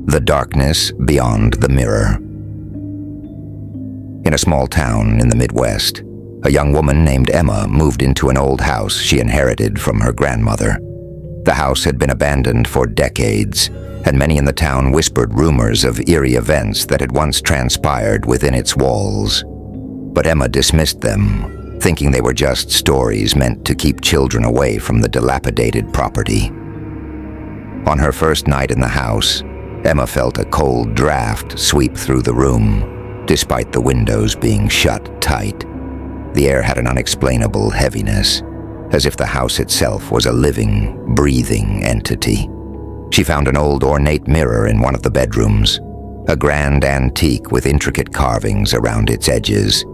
The darkness beyond the mirror. In a small town in the Midwest, a young woman named Emma moved into an old house she inherited from her grandmother. The house had been abandoned for decades, and many in the town whispered rumors of eerie events that had once transpired within its walls. But Emma dismissed them, thinking they were just stories meant to keep children away from the dilapidated property. On her first night in the house, Emma felt a cold draft sweep through the room, despite the windows being shut tight. The air had an unexplainable heaviness, as if the house itself was a living, breathing entity. She found an old ornate mirror in one of the bedrooms, a grand antique with intricate carvings around its edges,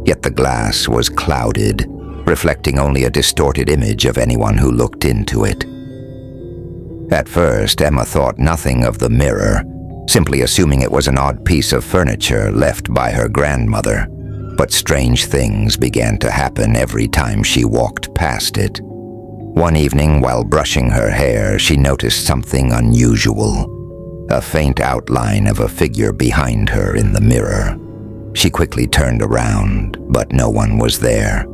yet the glass was clouded, reflecting only a distorted image of anyone who looked into it. At first, Emma thought nothing of the mirror, simply assuming it was an odd piece of furniture left by her grandmother. But strange things began to happen every time she walked past it. One evening, while brushing her hair, she noticed something unusual, a faint outline of a figure behind her in the mirror. She quickly turned around, but no one was there.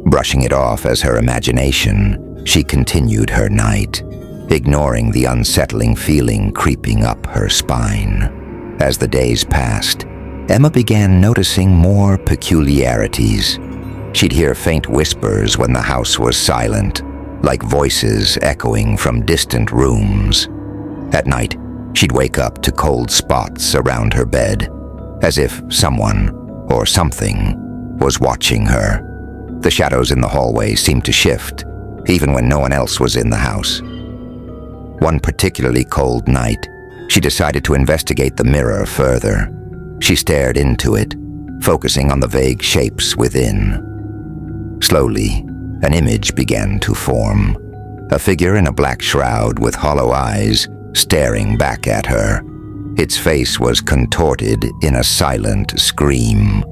Brushing it off as her imagination, she continued her night, ignoring the unsettling feeling creeping up her spine. As the days passed, Emma began noticing more peculiarities. She'd hear faint whispers when the house was silent, like voices echoing from distant rooms. At night, she'd wake up to cold spots around her bed, as if someone or something was watching her. The shadows in the hallway seemed to shift, even when no one else was in the house. One particularly cold night, she decided to investigate the mirror further. She stared into it, focusing on the vague shapes within. Slowly, an image began to form. A figure in a black shroud with hollow eyes staring back at her. Its face was contorted in a silent scream.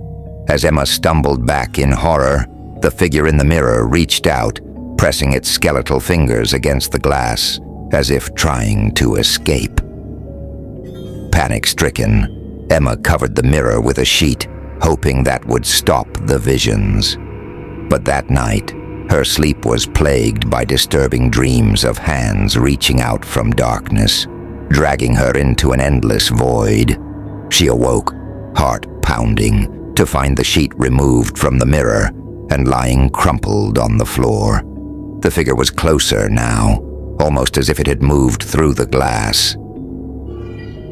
As Emma stumbled back in horror, the figure in the mirror reached out, pressing its skeletal fingers against the glass, as if trying to escape. Panic-stricken, Emma covered the mirror with a sheet, hoping that would stop the visions. But that night, her sleep was plagued by disturbing dreams of hands reaching out from darkness, dragging her into an endless void. She awoke, heart pounding, to find the sheet removed from the mirror and lying crumpled on the floor. The figure was closer now, almost as if it had moved through the glass.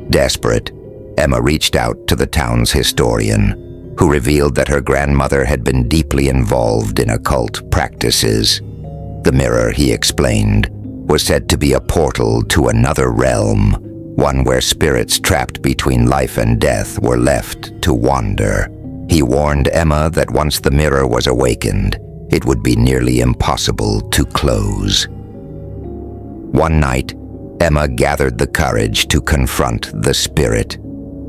Desperate, Emma reached out to the town's historian, who revealed that her grandmother had been deeply involved in occult practices. The mirror, he explained, was said to be a portal to another realm, one where spirits trapped between life and death were left to wander. He warned Emma that once the mirror was awakened, it would be nearly impossible to close. One night, Emma gathered the courage to confront the spirit.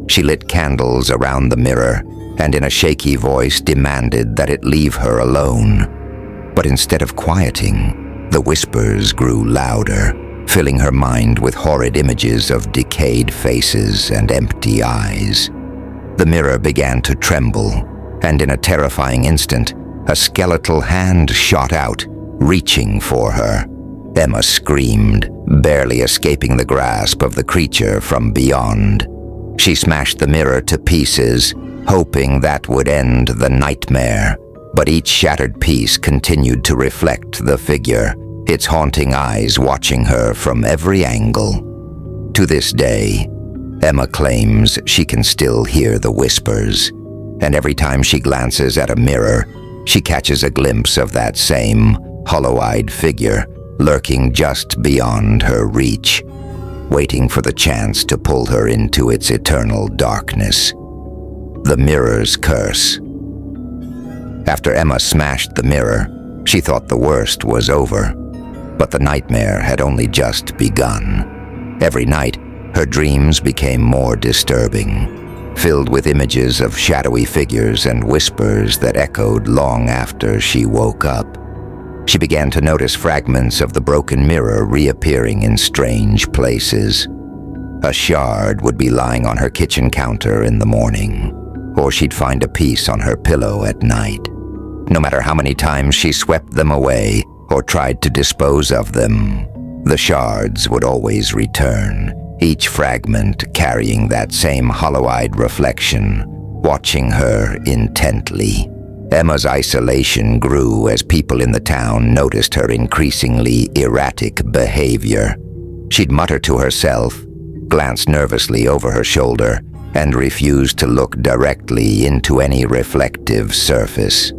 She lit candles around the mirror and in a shaky voice demanded that it leave her alone. But instead of quieting, the whispers grew louder, filling her mind with horrid images of decayed faces and empty eyes. The mirror began to tremble, and in a terrifying instant, a skeletal hand shot out, reaching for her. Emma screamed, barely escaping the grasp of the creature from beyond. She smashed the mirror to pieces, hoping that would end the nightmare. But each shattered piece continued to reflect the figure, its haunting eyes watching her from every angle. To this day, Emma claims she can still hear the whispers, and every time she glances at a mirror, she catches a glimpse of that same hollow-eyed figure lurking just beyond her reach, waiting for the chance to pull her into its eternal darkness. The mirror's curse. After Emma smashed the mirror, she thought the worst was over, but the nightmare had only just begun. Every night, her dreams became more disturbing. filled with images of shadowy figures and whispers that echoed long after she woke up. She began to notice fragments of the broken mirror reappearing in strange places. A shard would be lying on her kitchen counter in the morning, or she'd find a piece on her pillow at night. No matter how many times she swept them away or tried to dispose of them, the shards would always return, each fragment carrying that same hollow-eyed reflection, watching her intently. Emma's isolation grew as people in the town noticed her increasingly erratic behavior. She'd mutter to herself, glance nervously over her shoulder, and refuse to look directly into any reflective surface.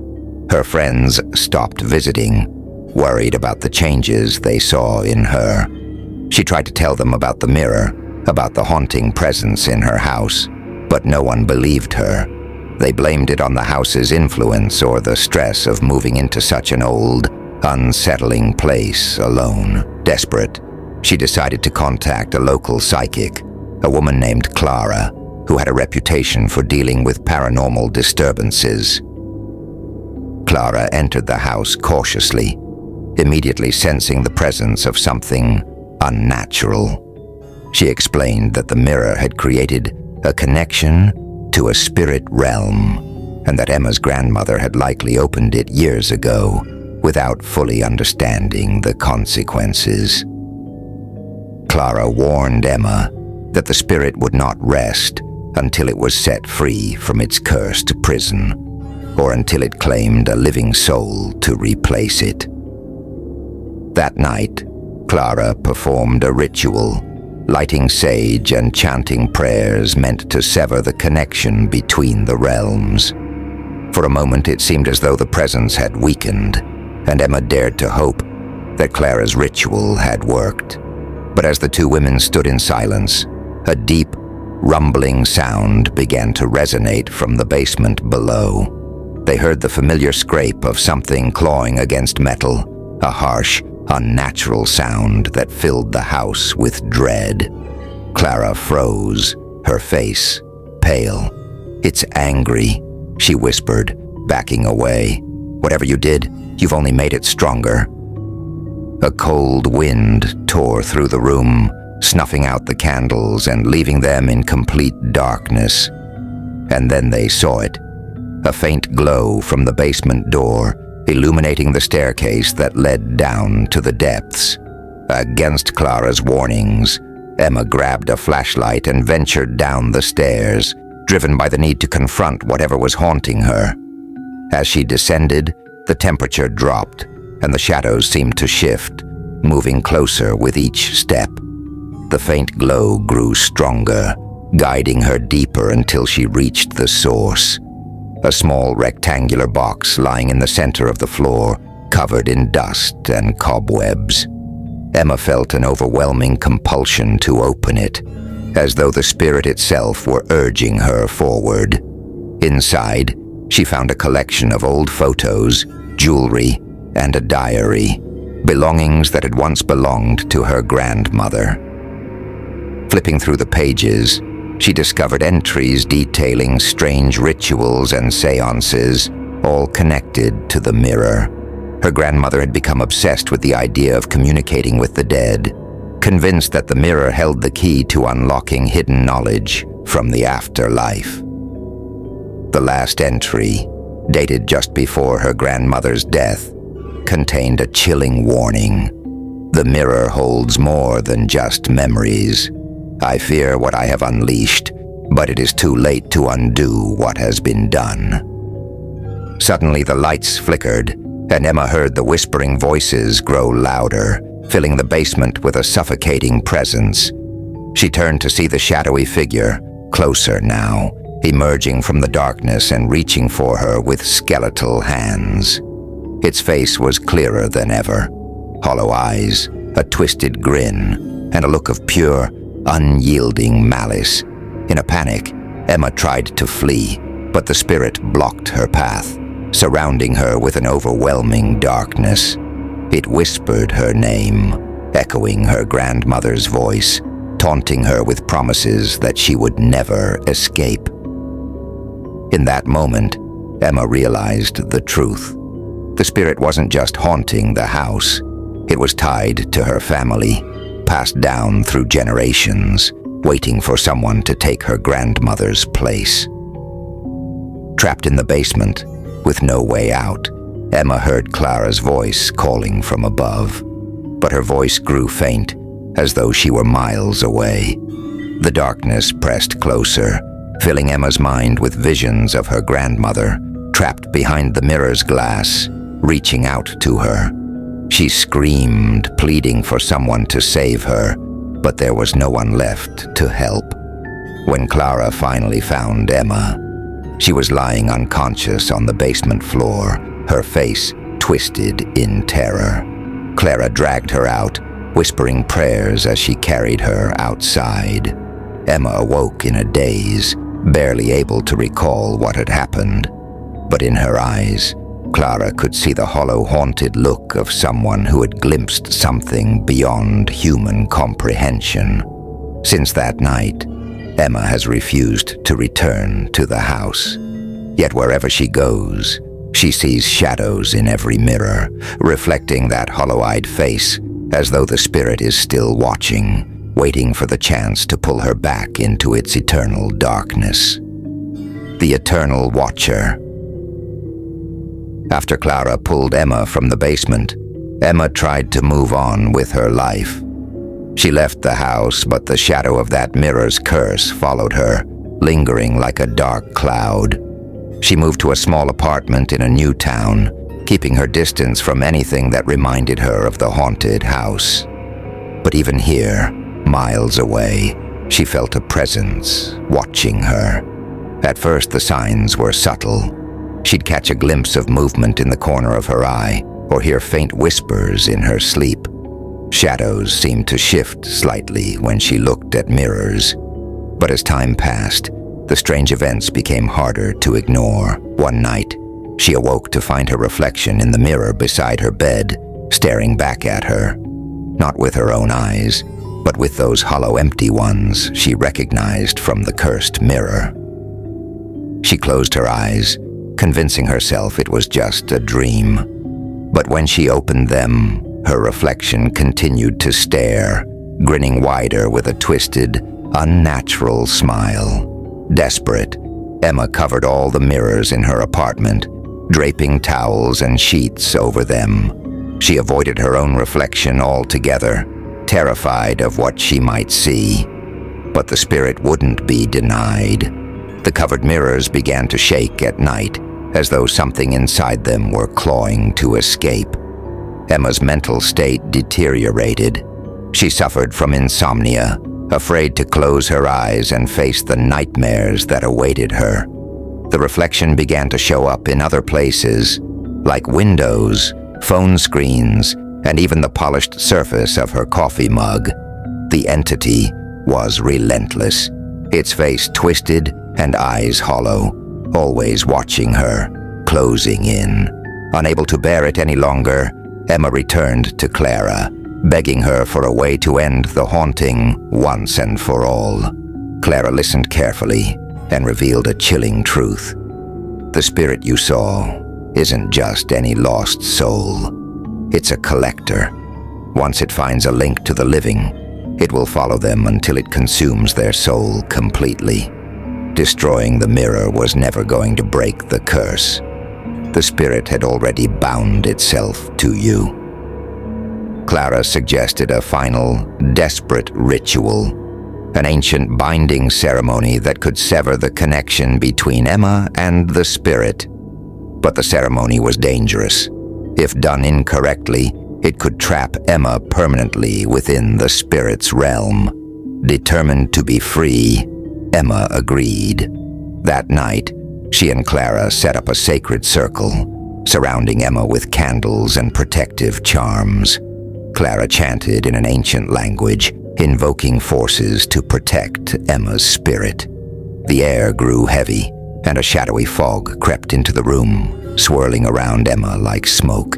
Her friends stopped visiting, worried about the changes they saw in her. She tried to tell them about the mirror, about the haunting presence in her house, but no one believed her. They blamed it on the house's influence or the stress of moving into such an old, unsettling place alone. Desperate, she decided to contact a local psychic, a woman named Clara, who had a reputation for dealing with paranormal disturbances. Clara entered the house cautiously, immediately sensing the presence of something unnatural. She explained that the mirror had created a connection to a spirit realm, and that Emma's grandmother had likely opened it years ago without fully understanding the consequences. Clara warned Emma that the spirit would not rest until it was set free from its cursed prison, or until it claimed a living soul to replace it. That night, Clara performed a ritual, lighting sage and chanting prayers meant to sever the connection between the realms. For a moment it seemed as though the presence had weakened, and Emma dared to hope that Clara's ritual had worked. But as the two women stood in silence, a deep, rumbling sound began to resonate from the basement below. They heard the familiar scrape of something clawing against metal, a harsh, unnatural sound that filled the house with dread. Clara froze, her face pale. "It's angry," she whispered, backing away. "Whatever you did, you've only made it stronger." A cold wind tore through the room, snuffing out the candles and leaving them in complete darkness. And then they saw it, a faint glow from the basement door, illuminating the staircase that led down to the depths. Against Clara's warnings, Emma grabbed a flashlight and ventured down the stairs, driven by the need to confront whatever was haunting her. As she descended, the temperature dropped, and the shadows seemed to shift, moving closer with each step. The faint glow grew stronger, guiding her deeper until she reached the source. A small rectangular box lying in the center of the floor, covered in dust and cobwebs. Emma felt an overwhelming compulsion to open it, as though the spirit itself were urging her forward. Inside, she found a collection of old photos, jewelry, and a diary, belongings that had once belonged to her grandmother. Flipping through the pages, she discovered entries detailing strange rituals and seances, all connected to the mirror. Her grandmother had become obsessed with the idea of communicating with the dead, convinced that the mirror held the key to unlocking hidden knowledge from the afterlife. The last entry, dated just before her grandmother's death, contained a chilling warning. "The mirror holds more than just memories. I fear what I have unleashed, but it is too late to undo what has been done." Suddenly the lights flickered, and Emma heard the whispering voices grow louder, filling the basement with a suffocating presence. She turned to see the shadowy figure, closer now, emerging from the darkness and reaching for her with skeletal hands. Its face was clearer than ever, hollow eyes, a twisted grin, and a look of pure, unyielding malice. In a panic, Emma tried to flee, but the spirit blocked her path, surrounding her with an overwhelming darkness. It whispered her name, echoing her grandmother's voice, taunting her with promises that she would never escape. In that moment, Emma realized the truth. The spirit wasn't just haunting the house. It was tied to her family, passed down through generations, waiting for someone to take her grandmother's place. Trapped in the basement, with no way out, Emma heard Clara's voice calling from above. But her voice grew faint, as though she were miles away. The darkness pressed closer, filling Emma's mind with visions of her grandmother, trapped behind the mirror's glass, reaching out to her. She screamed, pleading for someone to save her, but there was no one left to help. When Clara finally found Emma, she was lying unconscious on the basement floor, her face twisted in terror. Clara dragged her out, whispering prayers as she carried her outside. Emma awoke in a daze, barely able to recall what had happened. But in her eyes, Clara could see the hollow, haunted look of someone who had glimpsed something beyond human comprehension. Since that night, Emma has refused to return to the house. Yet wherever she goes, she sees shadows in every mirror, reflecting that hollow-eyed face, as though the spirit is still watching, waiting for the chance to pull her back into its eternal darkness. The Eternal Watcher. After Clara pulled Emma from the basement, Emma tried to move on with her life. She left the house, but the shadow of that mirror's curse followed her, lingering like a dark cloud. She moved to a small apartment in a new town, keeping her distance from anything that reminded her of the haunted house. But even here, miles away, she felt a presence watching her. At first, the signs were subtle. She'd catch a glimpse of movement in the corner of her eye, or hear faint whispers in her sleep. Shadows seemed to shift slightly when she looked at mirrors. But as time passed, the strange events became harder to ignore. One night, she awoke to find her reflection in the mirror beside her bed, staring back at her. Not with her own eyes, but with those hollow, empty ones she recognized from the cursed mirror. She closed her eyes, convincing herself it was just a dream. But when she opened them, her reflection continued to stare, grinning wider with a twisted, unnatural smile. Desperate, Emma covered all the mirrors in her apartment, draping towels and sheets over them. She avoided her own reflection altogether, terrified of what she might see. But the spirit wouldn't be denied. The covered mirrors began to shake at night, as though something inside them were clawing to escape. Emma's mental state deteriorated. She suffered from insomnia, afraid to close her eyes and face the nightmares that awaited her. The reflection began to show up in other places, like windows, phone screens, and even the polished surface of her coffee mug. The entity was relentless, its face twisted and eyes hollow, always watching her, closing in. Unable to bear it any longer, Emma returned to Clara, begging her for a way to end the haunting once and for all. Clara listened carefully and revealed a chilling truth. The spirit you saw isn't just any lost soul. It's a collector. Once it finds a link to the living, it will follow them until it consumes their soul completely. Destroying the mirror was never going to break the curse. The spirit had already bound itself to you. Clara suggested a final, desperate ritual, an ancient binding ceremony that could sever the connection between Emma and the spirit. But the ceremony was dangerous. If done incorrectly, it could trap Emma permanently within the spirit's realm. Determined to be free, Emma agreed. That night, she and Clara set up a sacred circle, surrounding Emma with candles and protective charms. Clara chanted in an ancient language, invoking forces to protect Emma's spirit. The air grew heavy, and a shadowy fog crept into the room, swirling around Emma like smoke.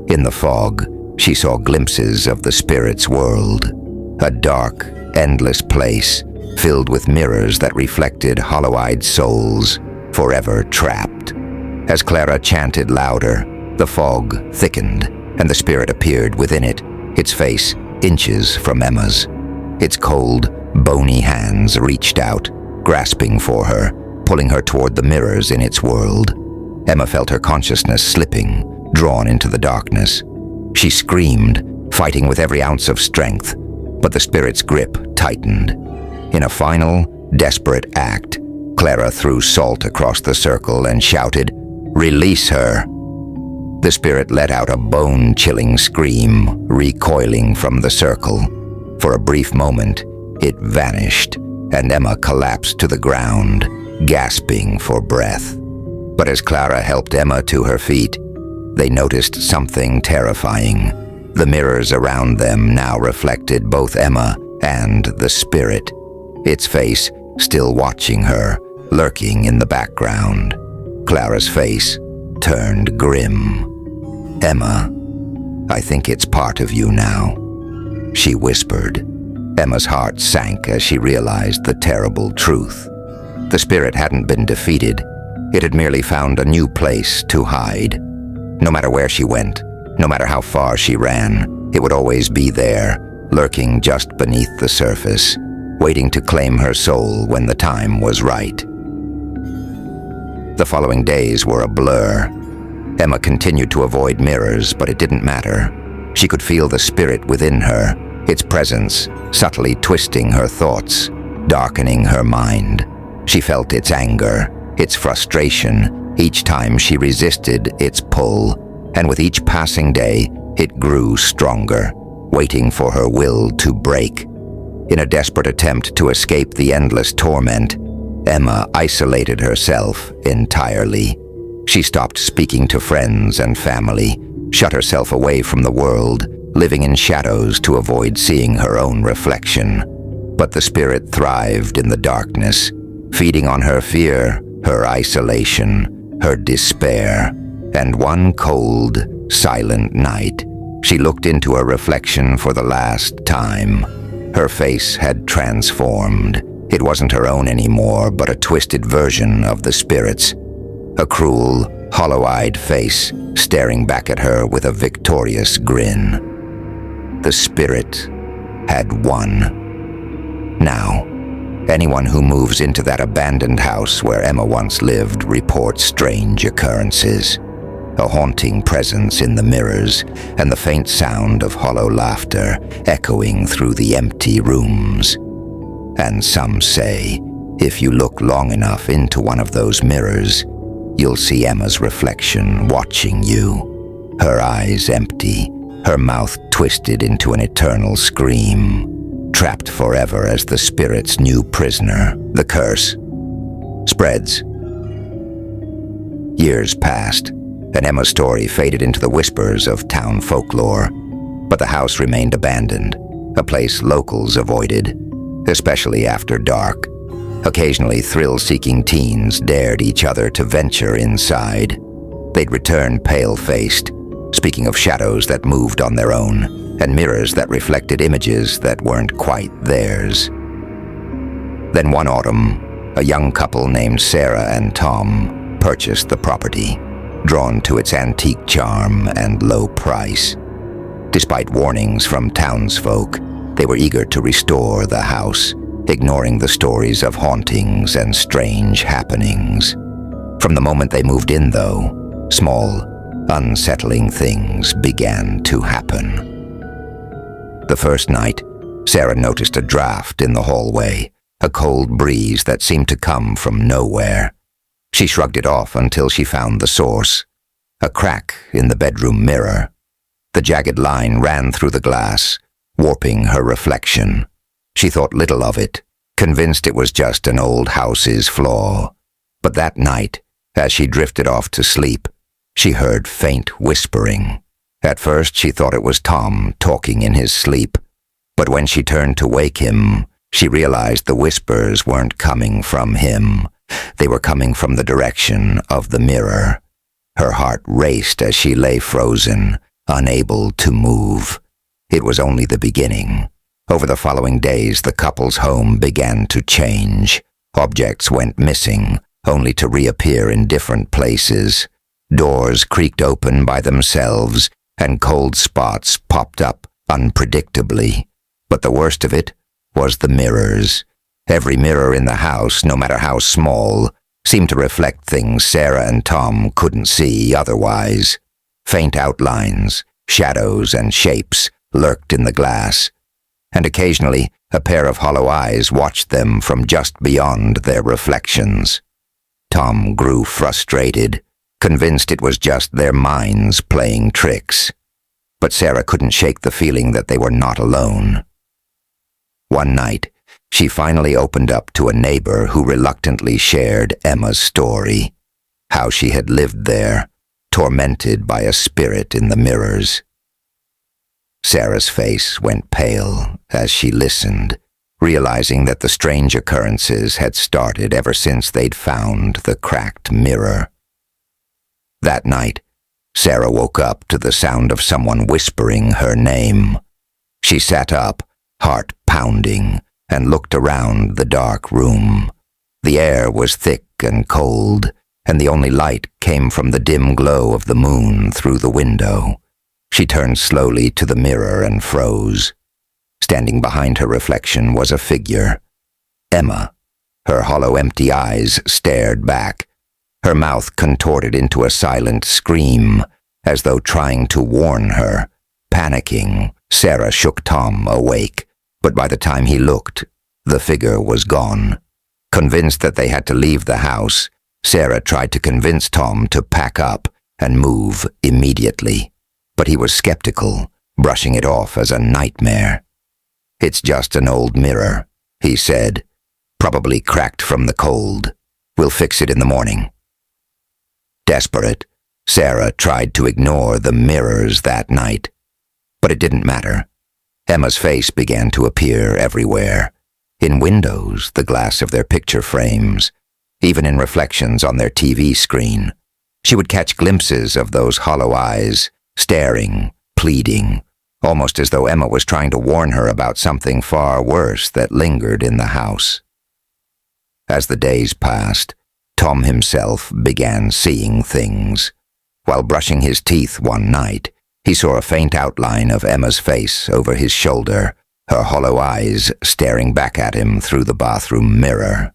In the fog, she saw glimpses of the spirit's world, a dark, endless place filled with mirrors that reflected hollow-eyed souls, forever trapped. As Clara chanted louder, the fog thickened, and the spirit appeared within it, its face inches from Emma's. Its cold, bony hands reached out, grasping for her, pulling her toward the mirrors in its world. Emma felt her consciousness slipping, drawn into the darkness. She screamed, fighting with every ounce of strength, but the spirit's grip tightened. In a final, desperate act, Clara threw salt across the circle and shouted, "Release her!" The spirit let out a bone-chilling scream, recoiling from the circle. For a brief moment, it vanished, and Emma collapsed to the ground, gasping for breath. But as Clara helped Emma to her feet, they noticed something terrifying. The mirrors around them now reflected both Emma and the spirit, its face still watching her, lurking in the background. Clara's face turned grim. "Emma, I think it's part of you now," she whispered. Emma's heart sank as she realized the terrible truth. The spirit hadn't been defeated. It had merely found a new place to hide. No matter where she went, no matter how far she ran, it would always be there, lurking just beneath the surface, waiting to claim her soul when the time was right. The following days were a blur. Emma continued to avoid mirrors, but it didn't matter. She could feel the spirit within her, its presence subtly twisting her thoughts, darkening her mind. She felt its anger, its frustration, each time she resisted its pull, and with each passing day, it grew stronger, waiting for her will to break. In a desperate attempt to escape the endless torment, Emma isolated herself entirely. She stopped speaking to friends and family, shut herself away from the world, living in shadows to avoid seeing her own reflection. But the spirit thrived in the darkness, feeding on her fear, her isolation, her despair. And one cold, silent night, she looked into her reflection for the last time. Her face had transformed. It wasn't her own anymore, but a twisted version of the spirit's. A cruel, hollow-eyed face staring back at her with a victorious grin. The spirit had won. Now, anyone who moves into that abandoned house where Emma once lived reports strange occurrences. A haunting presence in the mirrors, and the faint sound of hollow laughter echoing through the empty rooms. And some say, if you look long enough into one of those mirrors, you'll see Emma's reflection watching you, her eyes empty, her mouth twisted into an eternal scream, trapped forever as the spirit's new prisoner. The curse spreads. Years passed, and Emma's story faded into the whispers of town folklore. But the house remained abandoned, a place locals avoided, especially after dark. Occasionally, thrill-seeking teens dared each other to venture inside. They'd return pale-faced, speaking of shadows that moved on their own, and mirrors that reflected images that weren't quite theirs. Then one autumn, a young couple named Sarah and Tom purchased the property, drawn to its antique charm and low price. Despite warnings from townsfolk, they were eager to restore the house, ignoring the stories of hauntings and strange happenings. From the moment they moved in, though, small, unsettling things began to happen. The first night, Sarah noticed a draft in the hallway, a cold breeze that seemed to come from nowhere. She shrugged it off until she found the source, a crack in the bedroom mirror. The jagged line ran through the glass, warping her reflection. She thought little of it, convinced it was just an old house's flaw. But that night, as she drifted off to sleep, she heard faint whispering. At first, she thought it was Tom talking in his sleep. But when she turned to wake him, she realized the whispers weren't coming from him. They were coming from the direction of the mirror. Her heart raced as she lay frozen, unable to move. It was only the beginning. Over the following days, the couple's home began to change. Objects went missing, only to reappear in different places. Doors creaked open by themselves, and cold spots popped up unpredictably. But the worst of it was the mirrors. Every mirror in the house, no matter how small, seemed to reflect things Sarah and Tom couldn't see otherwise. Faint outlines, shadows, and shapes lurked in the glass, and occasionally a pair of hollow eyes watched them from just beyond their reflections. Tom grew frustrated, convinced it was just their minds playing tricks. But Sarah couldn't shake the feeling that they were not alone. One night, she finally opened up to a neighbor who reluctantly shared Emma's story, how she had lived there, tormented by a spirit in the mirrors. Sarah's face went pale as she listened, realizing that the strange occurrences had started ever since they'd found the cracked mirror. That night, Sarah woke up to the sound of someone whispering her name. She sat up, heart pounding, and looked around the dark room. The air was thick and cold, and the only light came from the dim glow of the moon through the window. She turned slowly to the mirror and froze. Standing behind her reflection was a figure. Emma. Her hollow, empty eyes stared back. Her mouth contorted into a silent scream, as though trying to warn her. Panicking, Sarah shook Tom awake, but by the time he looked, the figure was gone. Convinced that they had to leave the house, Sarah tried to convince Tom to pack up and move immediately. But he was skeptical, brushing it off as a nightmare. "It's just an old mirror," he said. "Probably cracked from the cold. We'll fix it in the morning." Desperate, Sarah tried to ignore the mirrors that night. But it didn't matter. Emma's face began to appear everywhere. In windows, the glass of their picture frames, even in reflections on their TV screen. She would catch glimpses of those hollow eyes, staring, pleading, almost as though Emma was trying to warn her about something far worse that lingered in the house. As the days passed, Tom himself began seeing things. While brushing his teeth one night, he saw a faint outline of Emma's face over his shoulder, her hollow eyes staring back at him through the bathroom mirror.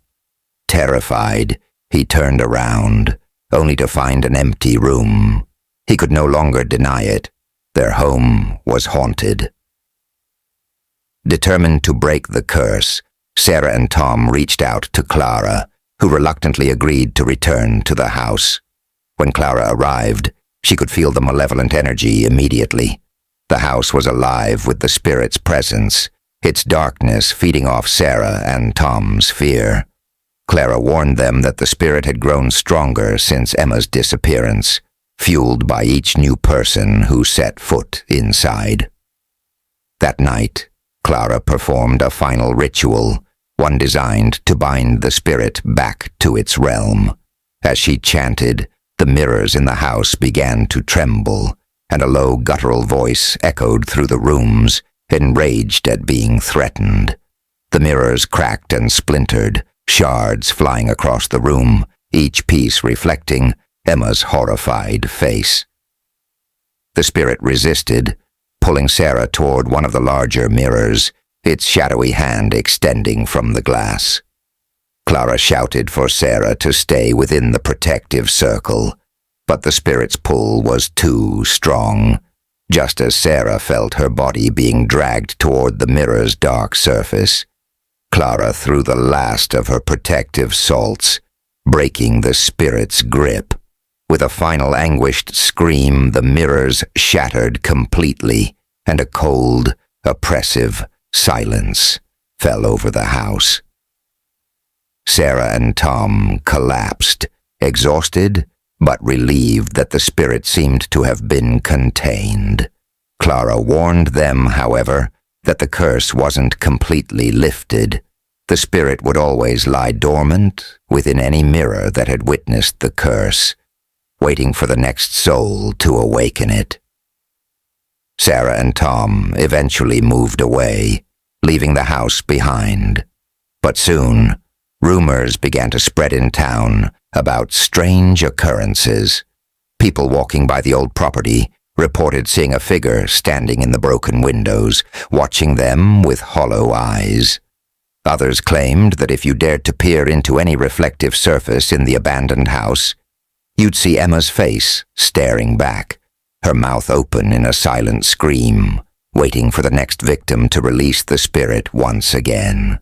Terrified, he turned around, only to find an empty room. He could no longer deny it. Their home was haunted. Determined to break the curse, Sarah and Tom reached out to Clara, who reluctantly agreed to return to the house. When Clara arrived, she could feel the malevolent energy immediately. The house was alive with the spirit's presence, its darkness feeding off Sarah and Tom's fear. Clara warned them that the spirit had grown stronger since Emma's disappearance, fueled by each new person who set foot inside. That night, Clara performed a final ritual, one designed to bind the spirit back to its realm. As she chanted, the mirrors in the house began to tremble, and a low guttural voice echoed through the rooms, enraged at being threatened. The mirrors cracked and splintered, shards flying across the room, each piece reflecting Emma's horrified face. The spirit resisted, pulling Sarah toward one of the larger mirrors, its shadowy hand extending from the glass. Clara shouted for Sarah to stay within the protective circle, but the spirit's pull was too strong. Just as Sarah felt her body being dragged toward the mirror's dark surface, Clara threw the last of her protective salts, breaking the spirit's grip. With a final anguished scream, the mirrors shattered completely, and a cold, oppressive silence fell over the house. Sarah and Tom collapsed, exhausted, but relieved that the spirit seemed to have been contained. Clara warned them, however, that the curse wasn't completely lifted. The spirit would always lie dormant within any mirror that had witnessed the curse, waiting for the next soul to awaken it. Sarah and Tom eventually moved away, leaving the house behind. But soon, rumors began to spread in town about strange occurrences. People walking by the old property reported seeing a figure standing in the broken windows, watching them with hollow eyes. Others claimed that if you dared to peer into any reflective surface in the abandoned house, you'd see Emma's face staring back, her mouth open in a silent scream, waiting for the next victim to release the spirit once again.